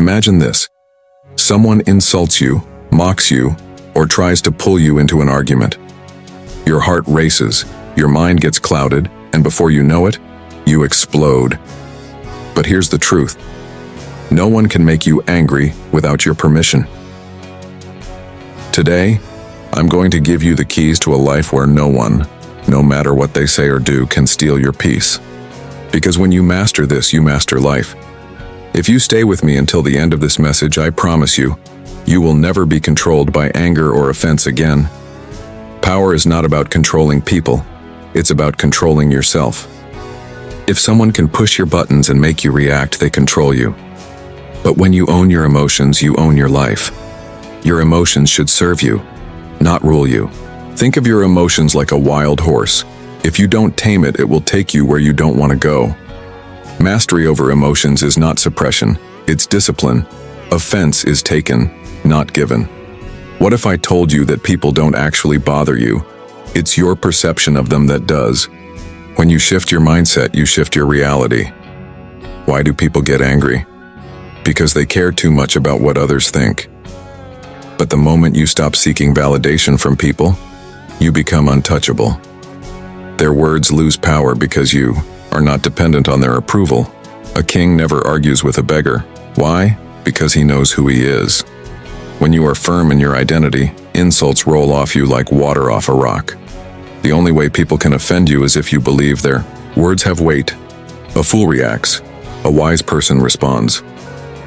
Imagine this. Someone insults you, mocks you, or tries to pull you into an argument. Your heart races, your mind gets clouded, and before you know it, you explode. But here's the truth. No one can make you angry without your permission. Today, I'm going to give you the keys to a life where no one, no matter what they say or do, can steal your peace. Because when you master this, you master life. If you stay with me until the end of this message, I promise you, you will never be controlled by anger or offense again. Power is not about controlling people, it's about controlling yourself. If someone can push your buttons and make you react, they control you. But when you own your emotions, you own your life. Your emotions should serve you, not rule you. Think of your emotions like a wild horse. If you don't tame it, it will take you where you don't want to go. Mastery over emotions is not suppression, it's discipline. Offense is taken, not given. What if I told you that people don't actually bother you? It's your perception of them that does. When you shift your mindset, you shift your reality. Why do people get angry? Because they care too much about what others think. But the moment you stop seeking validation from people, you become untouchable. Their words lose power because you are not dependent on their approval. A king never argues with a beggar. Why? Because he knows who he is. When you are firm in your identity, insults roll off you like water off a rock. The only way people can offend you is if you believe their words have weight. A fool reacts. A wise person responds.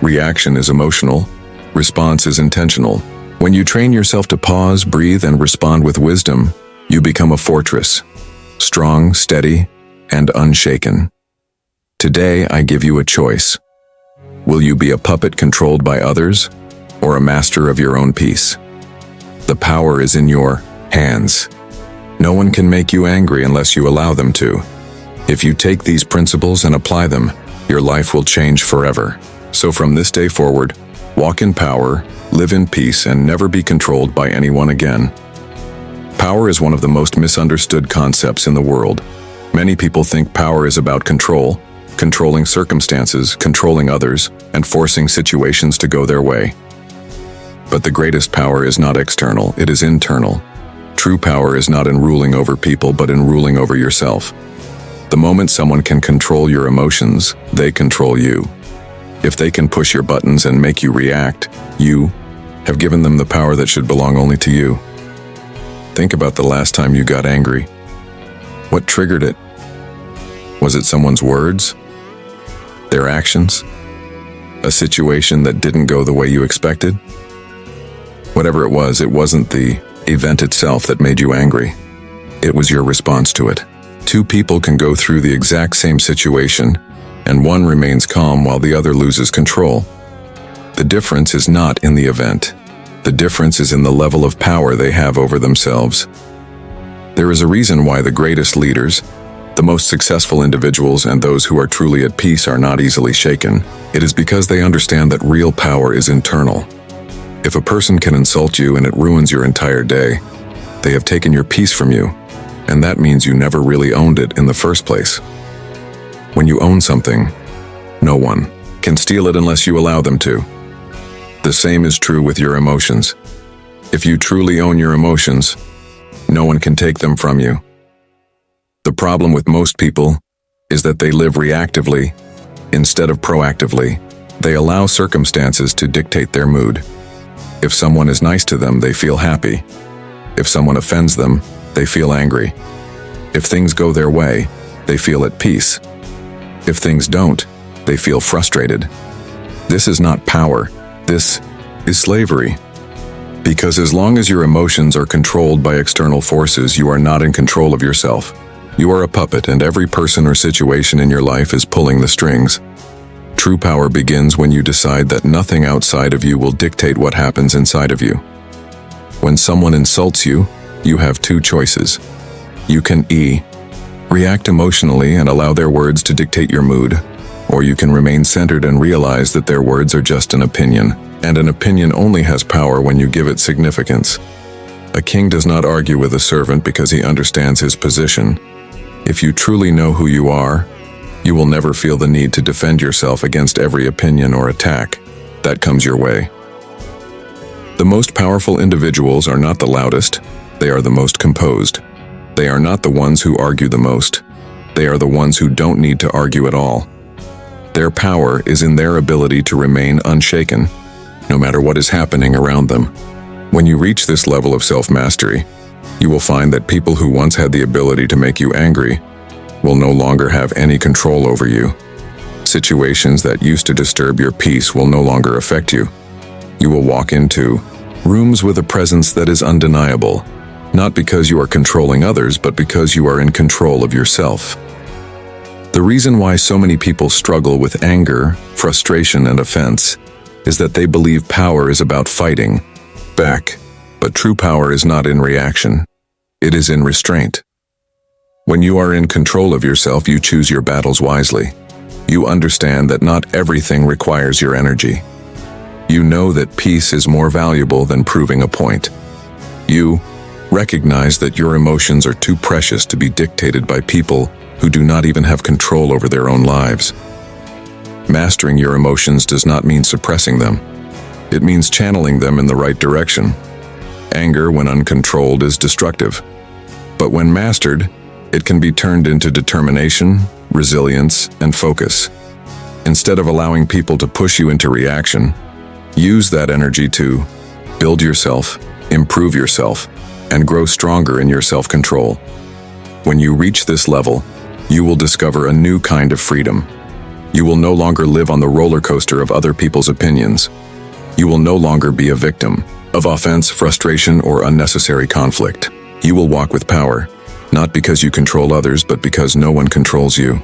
Reaction is emotional. Response is intentional. When you train yourself to pause, breathe, and respond with wisdom, you become a fortress. Strong, steady, and unshaken. Today, I give you a choice. Will you be a puppet controlled by others, or a master of your own peace? The power is in your hands. No one can make you angry unless you allow them to. If you take these principles and apply them, your life will change forever. So from this day forward, walk in power, live in peace, and never be controlled by anyone again. Power is one of the most misunderstood concepts in the world. Many people think power is about control, controlling circumstances, controlling others, and forcing situations to go their way. But the greatest power is not external, it is internal. True power is not in ruling over people, but in ruling over yourself. The moment someone can control your emotions, they control you. If they can push your buttons and make you react, you have given them the power that should belong only to you. Think about the last time you got angry. What triggered it? Was it someone's words? Their actions? A situation that didn't go the way you expected? Whatever it wasn't the event itself that made you angry. It was your response to it. Two people can go through the exact same situation, and one remains calm while the other loses control. The difference is not in the event. The difference is in the level of power they have over themselves. There is a reason why the greatest leaders, the most successful individuals, and those who are truly at peace are not easily shaken. It is because they understand that real power is internal. If a person can insult you and it ruins your entire day, they have taken your peace from you, and that means you never really owned it in the first place. When you own something, no one can steal it unless you allow them to. The same is true with your emotions. If you truly own your emotions, no one can take them from you. The problem with most people is that they live reactively instead of proactively. They allow circumstances to dictate their mood. If someone is nice to them, they feel happy. If someone offends them, they feel angry. If things go their way, they feel at peace. If things don't, they feel frustrated. This is not power. This is slavery. Because as long as your emotions are controlled by external forces, you are not in control of yourself. You are a puppet, and every person or situation in your life is pulling the strings. True power begins when you decide that nothing outside of you will dictate what happens inside of you. When someone insults you, you have two choices. You can react emotionally and allow their words to dictate your mood, or you can remain centered and realize that their words are just an opinion, and an opinion only has power when you give it significance. A king does not argue with a servant because he understands his position. If you truly know who you are, you will never feel the need to defend yourself against every opinion or attack. that comes your way. The most powerful individuals are not the loudest, they are the most composed. They are not the ones who argue the most. They are the ones who don't need to argue at all. Their power is in their ability to remain unshaken, no matter what is happening around them. When you reach this level of self-mastery, you will find that people who once had the ability to make you angry will no longer have any control over you. Situations that used to disturb your peace will no longer affect you. You will walk into rooms with a presence that is undeniable, not because you are controlling others, but because you are in control of yourself. The reason why so many people struggle with anger, frustration, and offense is that they believe power is about fighting back, but true power is not in reaction. It is in restraint. When you are in control of yourself, you choose your battles wisely. You understand that not everything requires your energy. You know that peace is more valuable than proving a point. You recognize that your emotions are too precious to be dictated by people who do not even have control over their own lives. Mastering your emotions does not mean suppressing them. It means channeling them in the right direction. Anger, when uncontrolled, is destructive. But when mastered, it can be turned into determination, resilience, and focus. Instead of allowing people to push you into reaction, use that energy to build yourself, improve yourself, and grow stronger in your self-control. When you reach this level, you will discover a new kind of freedom. You will no longer live on the roller coaster of other people's opinions. You will no longer be a victim of offense, frustration, or unnecessary conflict. You will walk with power, not because you control others, but because no one controls you.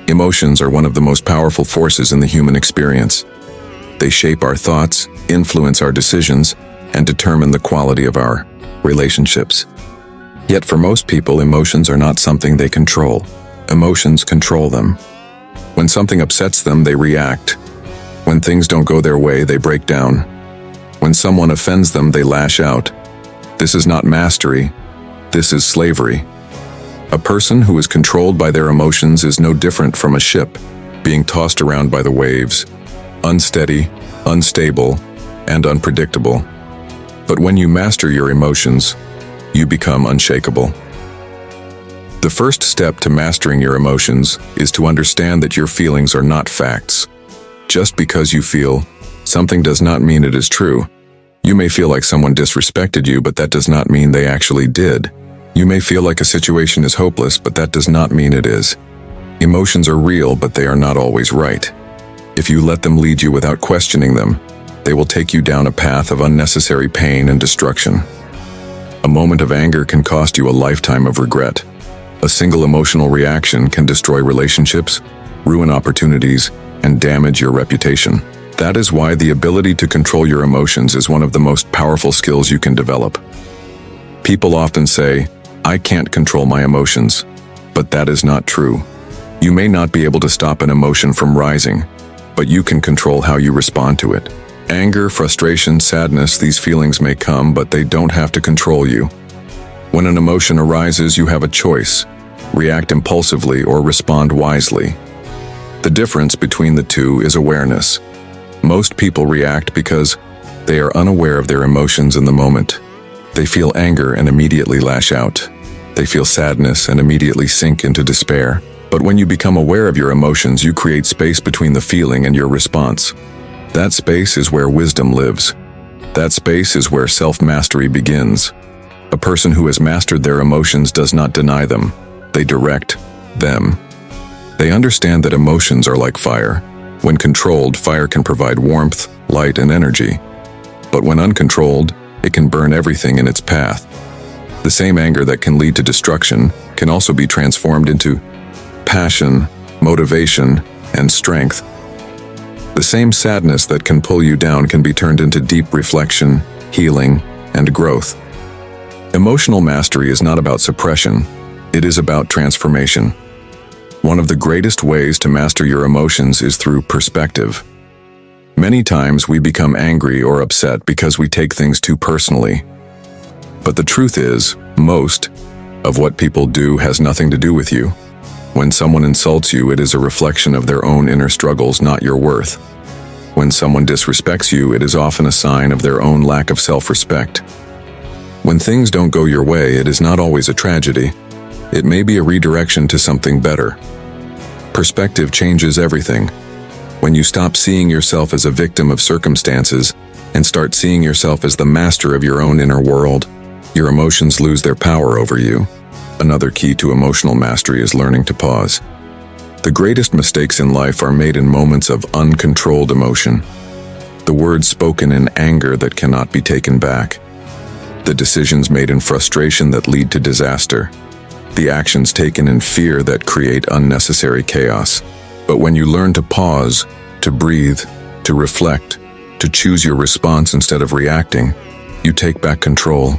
Emotions are one of the most powerful forces in the human experience. They shape our thoughts, influence our decisions, and determine the quality of our relationships. Yet for most people, emotions are not something they control. Emotions control them. When something upsets them, they react. When things don't go their way, they break down. When someone offends them, they lash out. This is not mastery. This is slavery. A person who is controlled by their emotions is no different from a ship being tossed around by the waves, unsteady, unstable, and unpredictable. But when you master your emotions, you become unshakable. The first step to mastering your emotions is to understand that your feelings are not facts. Just because you feel something does not mean it is true. You may feel like someone disrespected you, but that does not mean they actually did. You may feel like a situation is hopeless, but that does not mean it is. Emotions are real, but they are not always right. If you let them lead you without questioning them, they will take you down a path of unnecessary pain and destruction. A moment of anger can cost you a lifetime of regret. A single emotional reaction can destroy relationships, ruin opportunities, and damage your reputation. That is why the ability to control your emotions is one of the most powerful skills you can develop. People often say, "I can't control my emotions," but that is not true. You may not be able to stop an emotion from rising, but you can control how you respond to it. Anger, frustration, sadness, these feelings may come, but they don't have to control you. When an emotion arises, you have a choice: react impulsively or respond wisely. The difference between the two is awareness. Most people react because they are unaware of their emotions in the moment. They feel anger and immediately lash out. They feel sadness and immediately sink into despair. But when you become aware of your emotions, you create space between the feeling and your response. That space is where wisdom lives. That space is where self-mastery begins. A person who has mastered their emotions does not deny them. They direct them. They understand that emotions are like fire. When controlled, fire can provide warmth, light, and energy. But when uncontrolled, it can burn everything in its path. The same anger that can lead to destruction can also be transformed into passion, motivation, and strength. The same sadness that can pull you down can be turned into deep reflection, healing, and growth. Emotional mastery is not about suppression, it is about transformation. One of the greatest ways to master your emotions is through perspective. Many times we become angry or upset because we take things too personally. But the truth is, most of what people do has nothing to do with you. When someone insults you, it is a reflection of their own inner struggles, not your worth. When someone disrespects you, it is often a sign of their own lack of self-respect. When things don't go your way, it is not always a tragedy. It may be a redirection to something better. Perspective changes everything. When you stop seeing yourself as a victim of circumstances and start seeing yourself as the master of your own inner world, your emotions lose their power over you. Another key to emotional mastery is learning to pause. The greatest mistakes in life are made in moments of uncontrolled emotion. The words spoken in anger that cannot be taken back. The decisions made in frustration that lead to disaster. The actions taken in fear that create unnecessary chaos. But when you learn to pause, to breathe, to reflect, to choose your response instead of reacting, you take back control.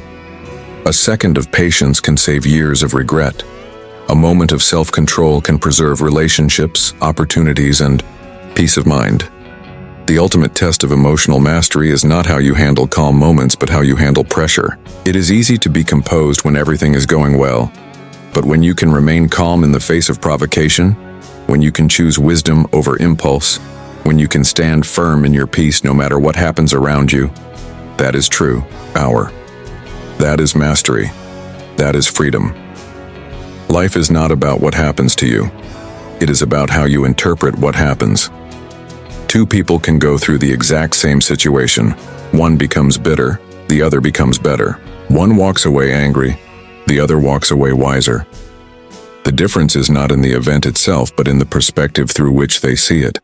A second of patience can save years of regret. A moment of self-control can preserve relationships, opportunities, and peace of mind. The ultimate test of emotional mastery is not how you handle calm moments, but how you handle pressure. It is easy to be composed when everything is going well. But when you can remain calm in the face of provocation, when you can choose wisdom over impulse, when you can stand firm in your peace no matter what happens around you, that is true power. That is mastery. That is freedom. Life is not about what happens to you. It is about how you interpret what happens. Two people can go through the exact same situation. One becomes bitter, the other becomes better. One walks away angry, the other walks away wiser. The difference is not in the event itself, but in the perspective through which they see it.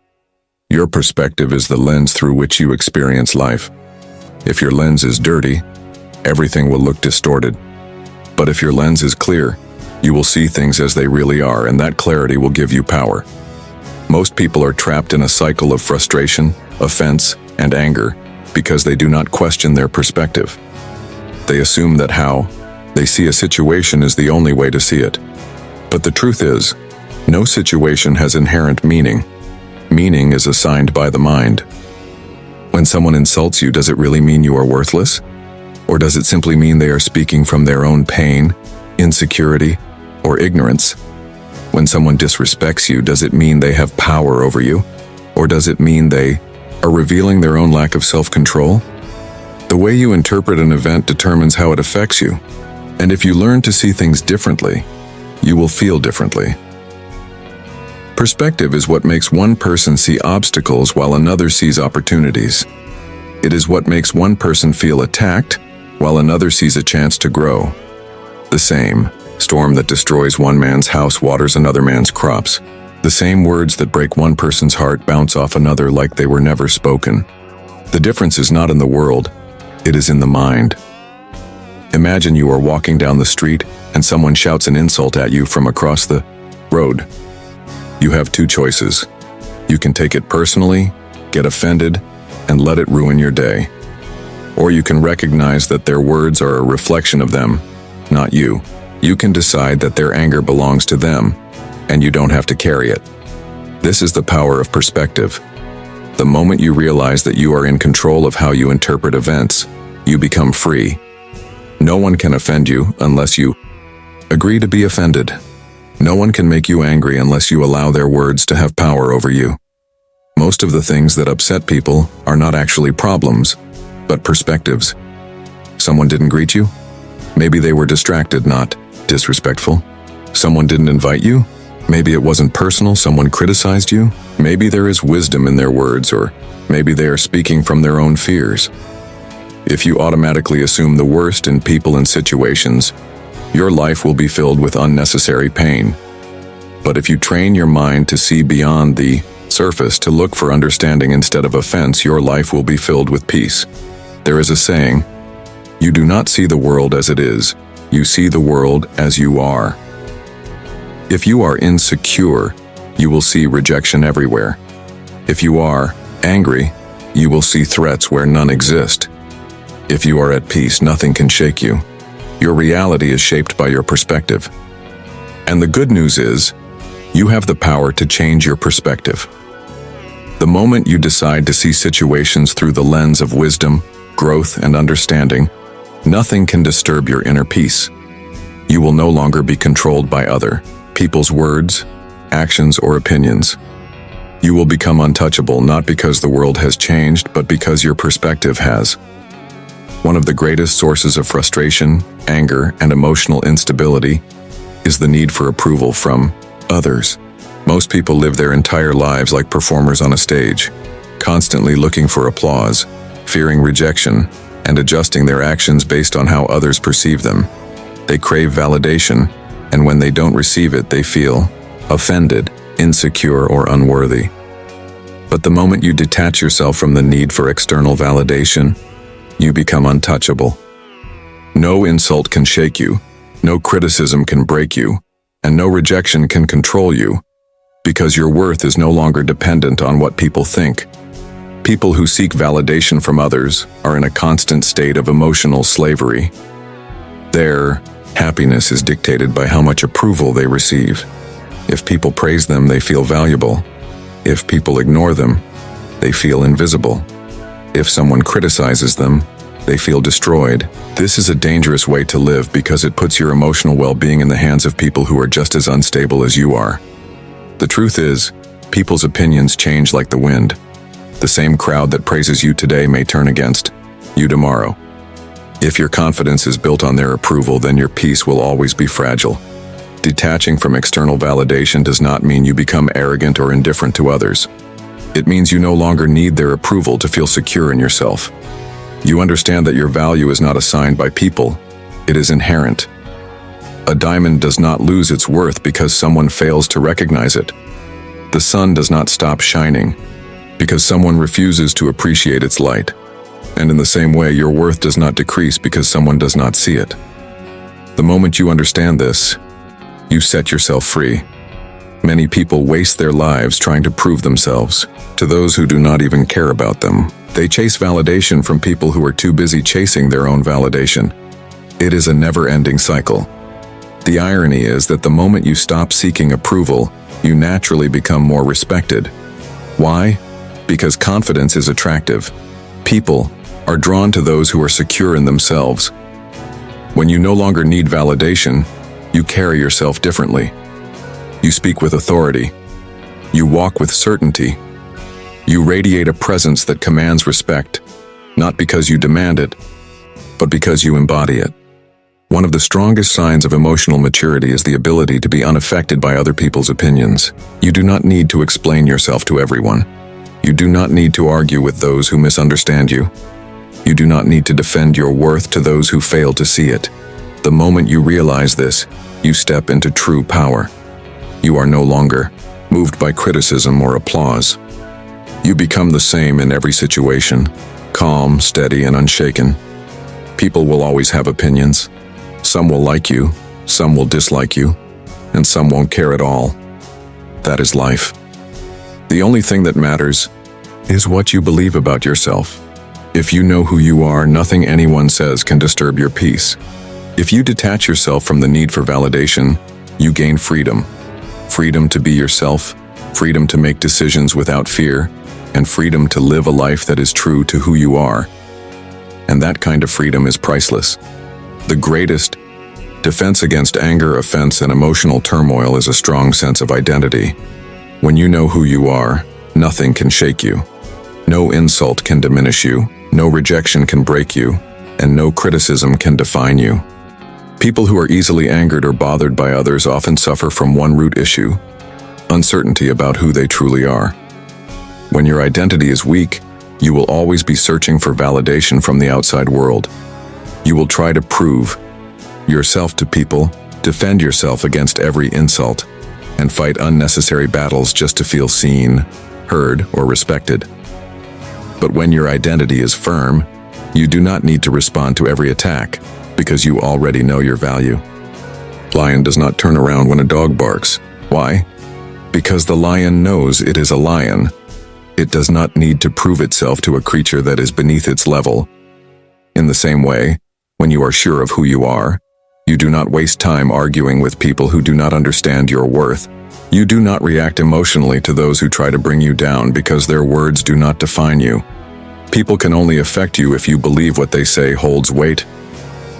Your perspective is the lens through which you experience life. If your lens is dirty, everything will look distorted. But if your lens is clear, you will see things as they really are, and that clarity will give you power. Most people are trapped in a cycle of frustration, offense, and anger because they do not question their perspective. They assume that how they see a situation is the only way to see it. But the truth is, no situation has inherent meaning. Meaning is assigned by the mind. When someone insults you, does it really mean you are worthless? Or does it simply mean they are speaking from their own pain, insecurity, or ignorance? When someone disrespects you, does it mean they have power over you? Or does it mean they are revealing their own lack of self-control? The way you interpret an event determines how it affects you. And if you learn to see things differently, you will feel differently. Perspective is what makes one person see obstacles while another sees opportunities. It is what makes one person feel attacked while another sees a chance to grow. The same storm that destroys one man's house waters another man's crops. The same words that break one person's heart bounce off another like they were never spoken. The difference is not in the world, it is in the mind. Imagine you are walking down the street and someone shouts an insult at you from across the road. You have two choices. You can take it personally, get offended, and let it ruin your day. Or you can recognize that their words are a reflection of them, not you. You can decide that their anger belongs to them, and you don't have to carry it. This is the power of perspective. The moment you realize that you are in control of how you interpret events, you become free. No one can offend you unless you agree to be offended. No one can make you angry unless you allow their words to have power over you. Most of the things that upset people are not actually problems, but perspectives. Someone didn't greet you? Maybe they were distracted, not disrespectful. Someone didn't invite you? Maybe it wasn't personal, someone criticized you? Maybe there is wisdom in their words, or maybe they are speaking from their own fears. If you automatically assume the worst in people and situations, your life will be filled with unnecessary pain. But if you train your mind to see beyond the surface, to look for understanding instead of offense, your life will be filled with peace. There is a saying, you do not see the world as it is, you see the world as you are. If you are insecure, you will see rejection everywhere. If you are angry, you will see threats where none exist. If you are at peace, nothing can shake you. Your reality is shaped by your perspective. And the good news is, you have the power to change your perspective. The moment you decide to see situations through the lens of wisdom, growth, and understanding, nothing can disturb your inner peace. You will no longer be controlled by other people's words, actions, or opinions. You will become untouchable not because the world has changed, but because your perspective has. One of the greatest sources of frustration, anger, and emotional instability is the need for approval from others. Most people live their entire lives like performers on a stage, constantly looking for applause, fearing rejection, and adjusting their actions based on how others perceive them. They crave validation, and when they don't receive it, they feel offended, insecure, or unworthy. But the moment you detach yourself from the need for external validation, you become untouchable. No insult can shake you, no criticism can break you, and no rejection can control you, because your worth is no longer dependent on what people think. People who seek validation from others are in a constant state of emotional slavery. Their happiness is dictated by how much approval they receive. If people praise them, they feel valuable. If people ignore them, they feel invisible. If someone criticizes them, they feel destroyed. This is a dangerous way to live because it puts your emotional well-being in the hands of people who are just as unstable as you are. The truth is, people's opinions change like the wind. The same crowd that praises you today may turn against you tomorrow. If your confidence is built on their approval, then your peace will always be fragile. Detaching from external validation does not mean you become arrogant or indifferent to others. It means you no longer need their approval to feel secure in yourself. You understand that your value is not assigned by people, it is inherent. A diamond does not lose its worth because someone fails to recognize it. The sun does not stop shining because someone refuses to appreciate its light. And in the same way, your worth does not decrease because someone does not see it. The moment you understand this, you set yourself free. Many people waste their lives trying to prove themselves to those who do not even care about them. They chase validation from people who are too busy chasing their own validation. It is a never-ending cycle. The irony is that the moment you stop seeking approval, you naturally become more respected. Why? Because confidence is attractive. People are drawn to those who are secure in themselves. When you no longer need validation, you carry yourself differently. You speak with authority. You walk with certainty. You radiate a presence that commands respect, not because you demand it, but because you embody it. One of the strongest signs of emotional maturity is the ability to be unaffected by other people's opinions. You do not need to explain yourself to everyone. You do not need to argue with those who misunderstand you. You do not need to defend your worth to those who fail to see it. The moment you realize this, you step into true power. You are no longer moved by criticism or applause. You become the same in every situation, calm, steady, and unshaken. People will always have opinions. Some will like you, some will dislike you, and some won't care at all. That is life. The only thing that matters is what you believe about yourself. If you know who you are, nothing anyone says can disturb your peace. If you detach yourself from the need for validation, you gain freedom. Freedom to be yourself, freedom to make decisions without fear, and freedom to live a life that is true to who you are. And that kind of freedom is priceless. The greatest defense against anger, offense, and emotional turmoil is a strong sense of identity. When you know who you are, nothing can shake you. No insult can diminish you, no rejection can break you, and no criticism can define you. People who are easily angered or bothered by others often suffer from one root issue: uncertainty about who they truly are. When your identity is weak, you will always be searching for validation from the outside world. You will try to prove yourself to people, defend yourself against every insult, and fight unnecessary battles just to feel seen, heard, or respected. But when your identity is firm, you do not need to respond to every attack, because you already know your value. Lion does not turn around when a dog barks. Why? Because the lion knows it is a lion. It does not need to prove itself to a creature that is beneath its level. In the same way, when you are sure of who you are, you do not waste time arguing with people who do not understand your worth. You do not react emotionally to those who try to bring you down because their words do not define you. People can only affect you if you believe what they say holds weight.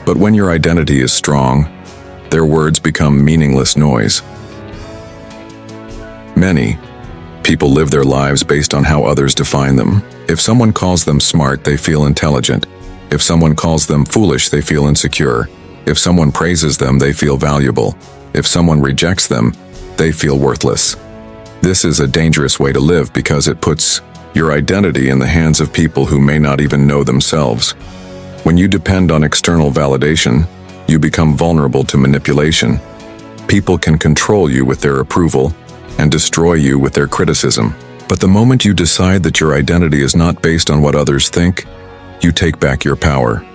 But when your identity is strong, their words become meaningless noise. Many People live their lives based on how others define them. If someone calls them smart, they feel intelligent. If someone calls them foolish, they feel insecure. If someone praises them, they feel valuable. If someone rejects them, they feel worthless. This is a dangerous way to live because it puts your identity in the hands of people who may not even know themselves. When you depend on external validation, you become vulnerable to manipulation. People can control you with their approval and destroy you with their criticism. But the moment you decide that your identity is not based on what others think, you take back your power.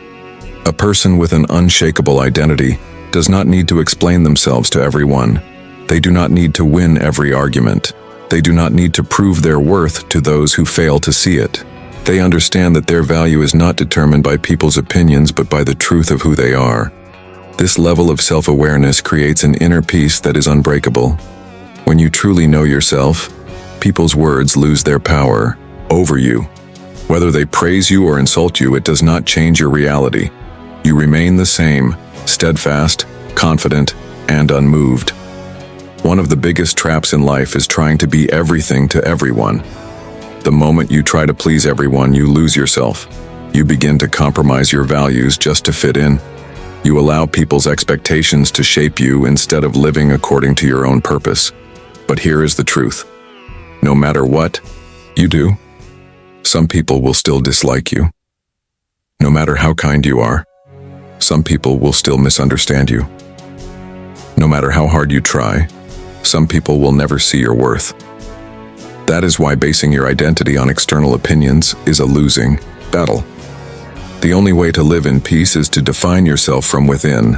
A person with an unshakable identity does not need to explain themselves to everyone. They do not need to win every argument. They do not need to prove their worth to those who fail to see it. They understand that their value is not determined by people's opinions but by the truth of who they are. This level of self-awareness creates an inner peace that is unbreakable. When you truly know yourself, people's words lose their power over you. Whether they praise you or insult you, it does not change your reality. You remain the same, steadfast, confident, and unmoved. One of the biggest traps in life is trying to be everything to everyone. The moment you try to please everyone, you lose yourself. You begin to compromise your values just to fit in. You allow people's expectations to shape you instead of living according to your own purpose. But here is the truth. No matter what you do, some people will still dislike you. No matter how kind you are, some people will still misunderstand you. No matter how hard you try, some people will never see your worth. That is why basing your identity on external opinions is a losing battle. The only way to live in peace is to define yourself from within.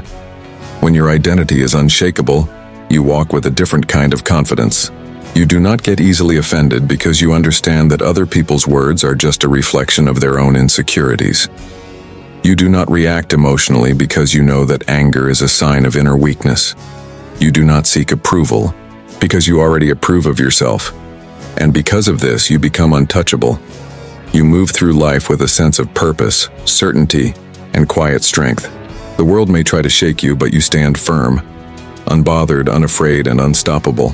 When your identity is unshakable, you walk with a different kind of confidence. You do not get easily offended because you understand that other people's words are just a reflection of their own insecurities. You do not react emotionally because you know that anger is a sign of inner weakness. You do not seek approval because you already approve of yourself. And because of this, you become untouchable. You move through life with a sense of purpose, certainty, and quiet strength. The world may try to shake you, but you stand firm, unbothered, unafraid, and unstoppable.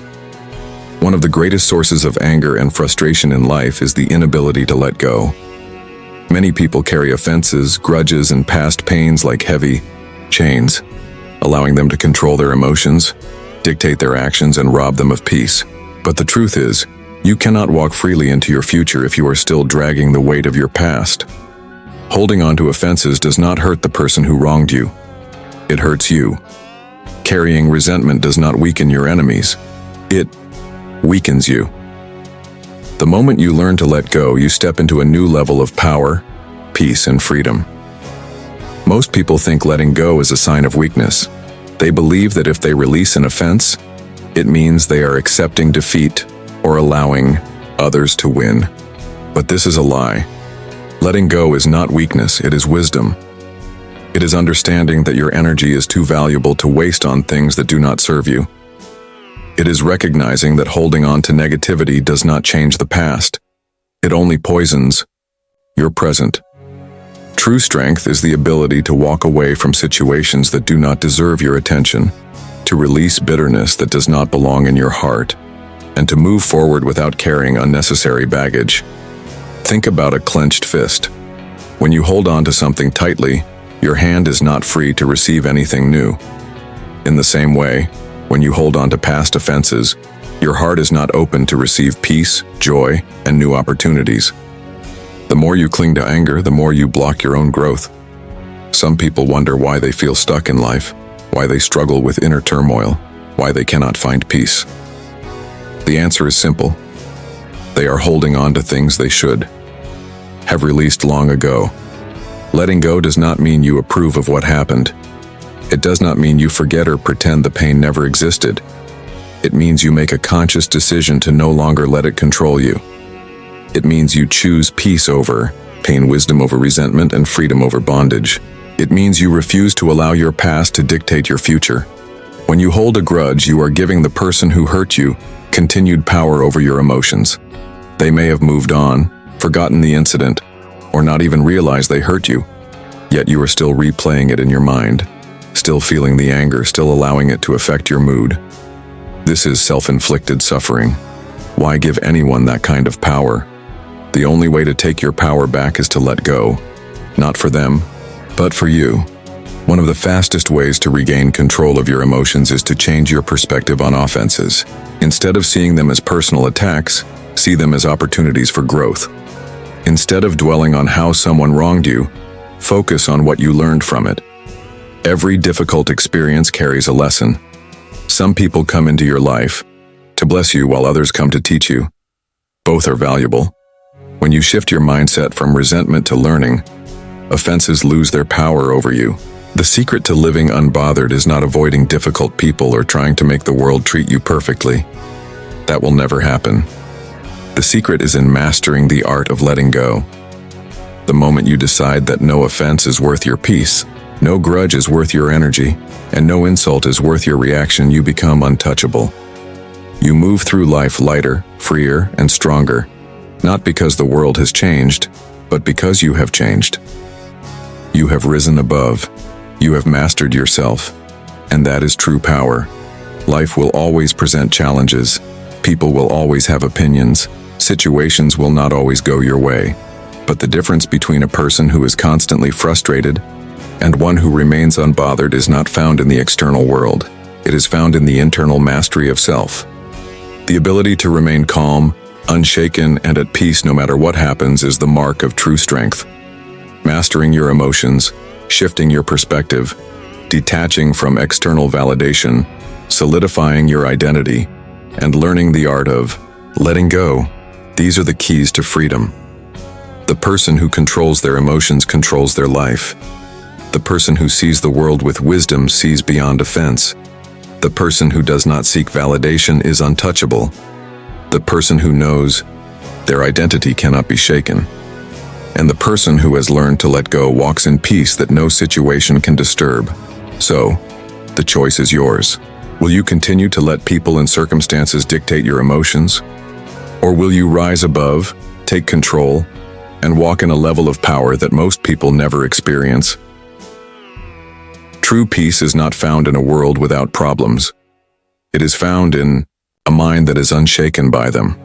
One of the greatest sources of anger and frustration in life is the inability to let go. Many people carry offenses, grudges, and past pains like heavy chains, allowing them to control their emotions, dictate their actions, and rob them of peace. But the truth is, you cannot walk freely into your future if you are still dragging the weight of your past. Holding on to offenses does not hurt the person who wronged you. It hurts you. Carrying resentment does not weaken your enemies. It weakens you. The moment you learn to let go, you step into a new level of power, peace, and freedom. Most people think letting go is a sign of weakness. They believe that if they release an offense, it means they are accepting defeat or allowing others to win. But this is a lie. Letting go is not weakness, it is wisdom. It is understanding that your energy is too valuable to waste on things that do not serve you. It is recognizing that holding on to negativity does not change the past. It only poisons your present. True strength is the ability to walk away from situations that do not deserve your attention, to release bitterness that does not belong in your heart, and to move forward without carrying unnecessary baggage. Think about a clenched fist. When you hold on to something tightly, your hand is not free to receive anything new. In the same way, when you hold on to past offenses, your heart is not open to receive peace, joy, and new opportunities. The more you cling to anger, the more you block your own growth. Some people wonder why they feel stuck in life, why they struggle with inner turmoil, why they cannot find peace. The answer is simple. They are holding on to things they should have released long ago. Letting go does not mean you approve of what happened. It does not mean you forget or pretend the pain never existed. It means you make a conscious decision to no longer let it control you. It means you choose peace over pain, wisdom over resentment, and freedom over bondage. It means you refuse to allow your past to dictate your future. When you hold a grudge, you are giving the person who hurt you continued power over your emotions. They may have moved on, forgotten the incident, or not even realized they hurt you, yet you are still replaying it in your mind, still feeling the anger, still allowing it to affect your mood. This is self-inflicted suffering. Why give anyone that kind of power? The only way to take your power back is to let go. Not for them, but for you. One of the fastest ways to regain control of your emotions is to change your perspective on offenses. Instead of seeing them as personal attacks, see them as opportunities for growth. Instead of dwelling on how someone wronged you, focus on what you learned from it. Every difficult experience carries a lesson. Some people come into your life to bless you while others come to teach you. Both are valuable. When you shift your mindset from resentment to learning, offenses lose their power over you. The secret to living unbothered is not avoiding difficult people or trying to make the world treat you perfectly. That will never happen. The secret is in mastering the art of letting go. The moment you decide that no offense is worth your peace, no grudge is worth your energy, and no insult is worth your reaction, you become untouchable. You move through life lighter, freer, and stronger, not because the world has changed, but because you have changed. You have risen above. You have mastered yourself, and that is true power. Life will always present challenges. People will always have opinions. Situations will not always go your way. But the difference between a person who is constantly frustrated and one who remains unbothered is not found in the external world. It is found in the internal mastery of self. The ability to remain calm, unshaken, and at peace no matter what happens is the mark of true strength. Mastering your emotions, shifting your perspective, detaching from external validation, solidifying your identity, and learning the art of letting go. These are the keys to freedom. The person who controls their emotions controls their life. The person who sees the world with wisdom sees beyond offense. The person who does not seek validation is untouchable. The person who knows their identity cannot be shaken. And the person who has learned to let go walks in peace that no situation can disturb. So, the choice is yours. Will you continue to let people and circumstances dictate your emotions? Or will you rise above, take control, and walk in a level of power that most people never experience? True peace is not found in a world without problems. It is found in a mind that is unshaken by them.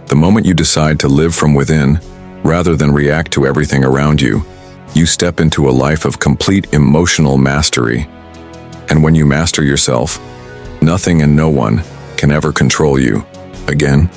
The moment you decide to live from within, rather than react to everything around you, you step into a life of complete emotional mastery. And when you master yourself, nothing and no one can ever control you again.